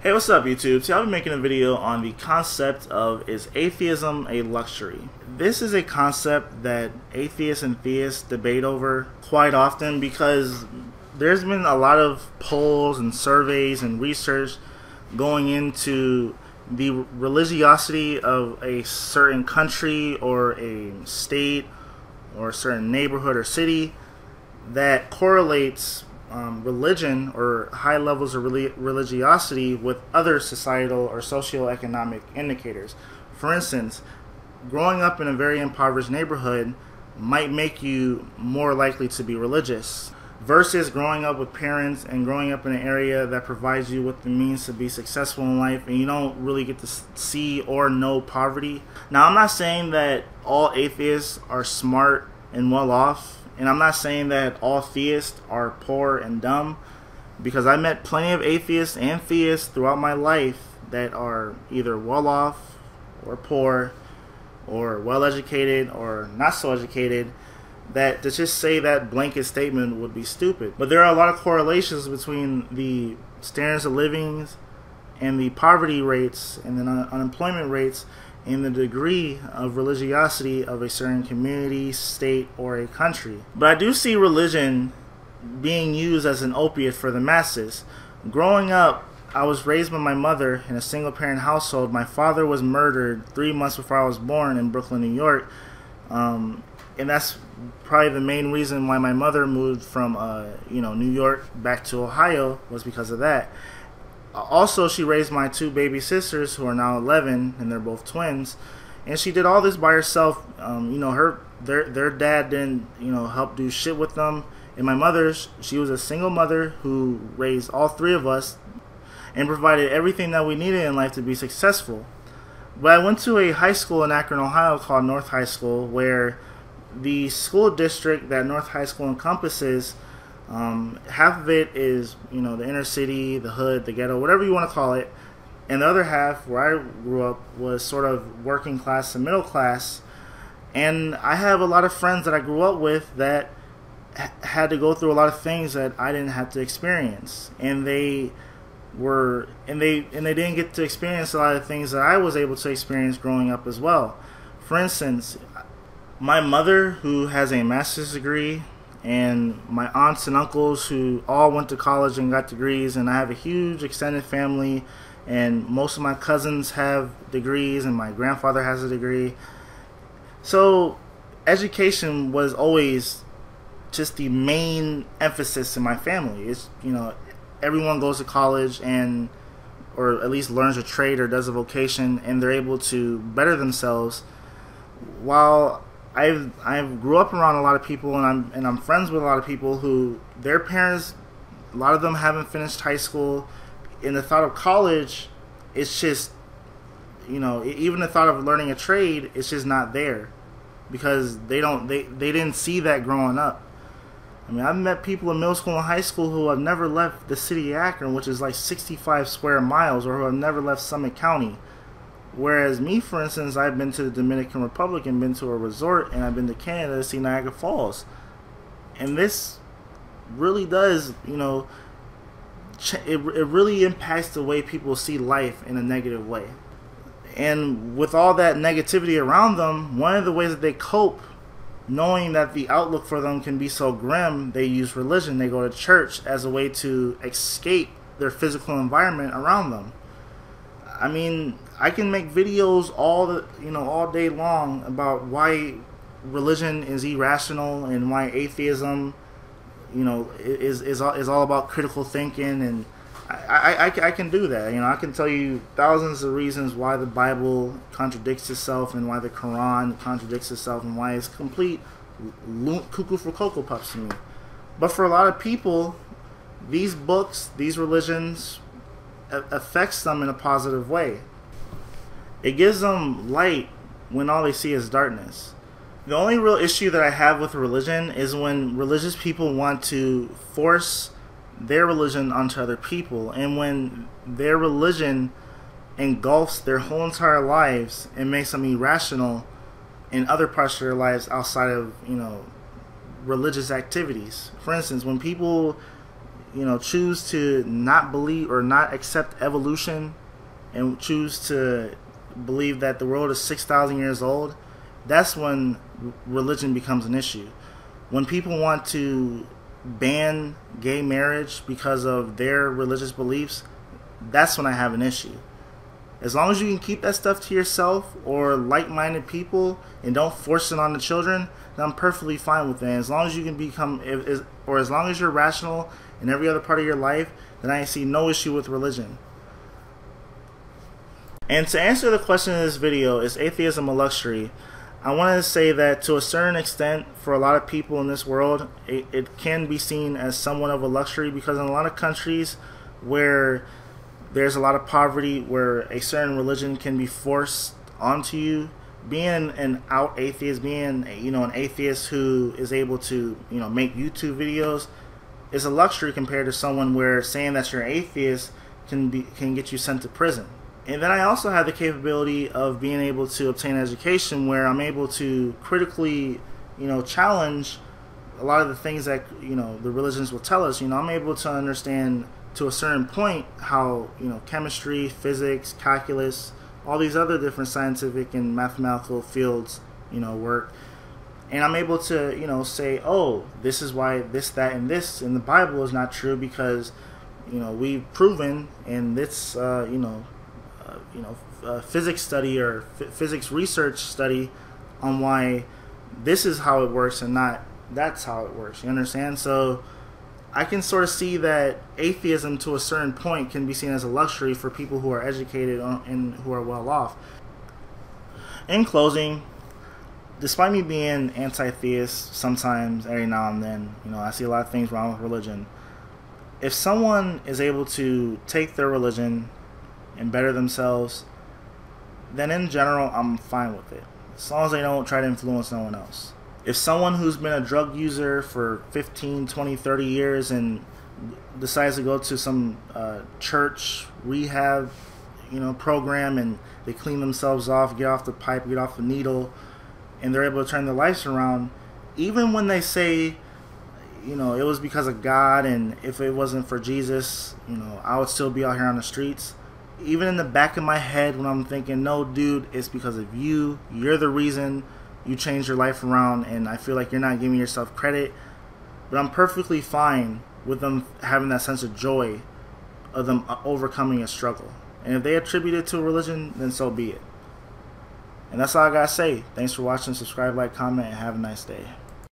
Hey, what's up YouTube? Today I'll be making a video on the concept of, is atheism a luxury? This is a concept that atheists and theists debate over quite often because there's been a lot of polls and surveys and research going into the religiosity of a certain country or a state or a certain neighborhood or city that correlates religion or high levels of religiosity with other societal or socioeconomic indicators. For instance, growing up in a very impoverished neighborhood might make you more likely to be religious versus growing up with parents and growing up in an area that provides you with the means to be successful in life and you don't really get to see or know poverty. Now, I'm not saying that all atheists are smart and well off, and I'm not saying that all theists are poor and dumb, because I met plenty of atheists and theists throughout my life that are either well off or poor or well educated or not so educated, that to just say that blanket statement would be stupid. But there are a lot of correlations between the standards of living and the poverty rates and the unemployment rates and the degree of religiosity of a certain community, state, or a country. But I do see religion being used as an opiate for the masses. Growing up, I was raised by my mother in a single-parent household. My father was murdered 3 months before I was born in Brooklyn, New York. And that's probably the main reason why my mother moved from New York back to Ohio, was because of that. Also, she raised my two baby sisters, who are now 11, and they're both twins. And she did all this by herself. Their dad didn't, help do shit with them. And my mother, she was a single mother who raised all three of us and provided everything that we needed in life to be successful. But I went to a high school in Akron, Ohio called North High School, where the school district that North High School encompasses, half of it is, the inner city, the hood, the ghetto, whatever you want to call it. And the other half, where I grew up, was sort of working class and middle class. And I have a lot of friends that I grew up with that had to go through a lot of things that I didn't have to experience. And they didn't get to experience a lot of things that I was able to experience growing up as well. For instance, my mother, who has a master's degree, and my aunts and uncles who all went to college and got degrees, and I have a huge extended family, and most of my cousins have degrees, and my grandfather has a degree. So education was always just the main emphasis in my family. It's, everyone goes to college or at least learns a trade or does a vocation, and they're able to better themselves. While I grew up around a lot of people, and I'm friends with a lot of people who their parents, a lot of them haven't finished high school, and the thought of college, it's just, even the thought of learning a trade, it's just not there, because they didn't see that growing up. I mean, I've met people in middle school and high school who have never left the city of Akron, which is like 65 square miles, or who have never left Summit County. Whereas me, for instance, I've been to the Dominican Republic and been to a resort, and I've been to Canada to see Niagara Falls. And this really does, it really impacts the way people see life in a negative way. And with all that negativity around them, one of the ways that they cope, knowing that the outlook for them can be so grim, they use religion. They go to church as a way to escape their physical environment around them. I mean, I can make videos all day long about why religion is irrational and why atheism, is all about critical thinking, and I can do that. I can tell you thousands of reasons why the Bible contradicts itself, and why the Quran contradicts itself, and why it's complete cuckoo for Cocoa Puffs to me. But for a lot of people, these books, these religions, affects them in a positive way. It gives them light when all they see is darkness. The only real issue that I have with religion is when religious people want to force their religion onto other people, and when their religion engulfs their whole entire lives and makes them irrational in other parts of their lives outside of religious activities. For instance, when people choose to not believe or not accept evolution and choose to believe that the world is 6,000 years old, that's when religion becomes an issue. When people want to ban gay marriage because of their religious beliefs, that's when I have an issue. As long as you can keep that stuff to yourself or like-minded people and don't force it on the children, then I'm perfectly fine with that. As long as you can become, or as long as you're rational in every other part of your life, then I see no issue with religion. And to answer the question in this video, is atheism a luxury? I want to say that to a certain extent, for a lot of people in this world, it can be seen as somewhat of a luxury, because in a lot of countries where there's a lot of poverty, where a certain religion can be forced onto you, being an out atheist, being an atheist who is able to make YouTube videos, is a luxury compared to someone where saying that you're an atheist can get you sent to prison. And then I also have the capability of being able to obtain education where I'm able to critically, challenge a lot of the things that, the religions will tell us. I'm able to understand to a certain point how, chemistry, physics, calculus, all these other different scientific and mathematical fields, work. And I'm able to, say, oh, this is why this, that, and this in the Bible is not true, because, we've proven in this, physics study or physics research study on why this is how it works and not that's how it works. You understand? So I can sort of see that atheism to a certain point can be seen as a luxury for people who are educated and who are well off. In closing, despite me being anti-theist sometimes, every now and then, I see a lot of things wrong with religion. If someone is able to take their religion and better themselves, then in general I'm fine with it, as long as they don't try to influence no one else. If someone who's been a drug user for 15, 20, 30 years and decides to go to some church rehab program, and they clean themselves off, get off the pipe, get off the needle, and they're able to turn their lives around, even when they say it was because of God, and if it wasn't for Jesus, I would still be out here on the streets. Even in the back of my head, when I'm thinking, no, dude, it's because of you. You're the reason you changed your life around, and I feel like you're not giving yourself credit. But I'm perfectly fine with them having that sense of joy of them overcoming a struggle. And if they attribute it to a religion, then so be it. And that's all I gotta say. Thanks for watching. Subscribe, like, comment, and have a nice day.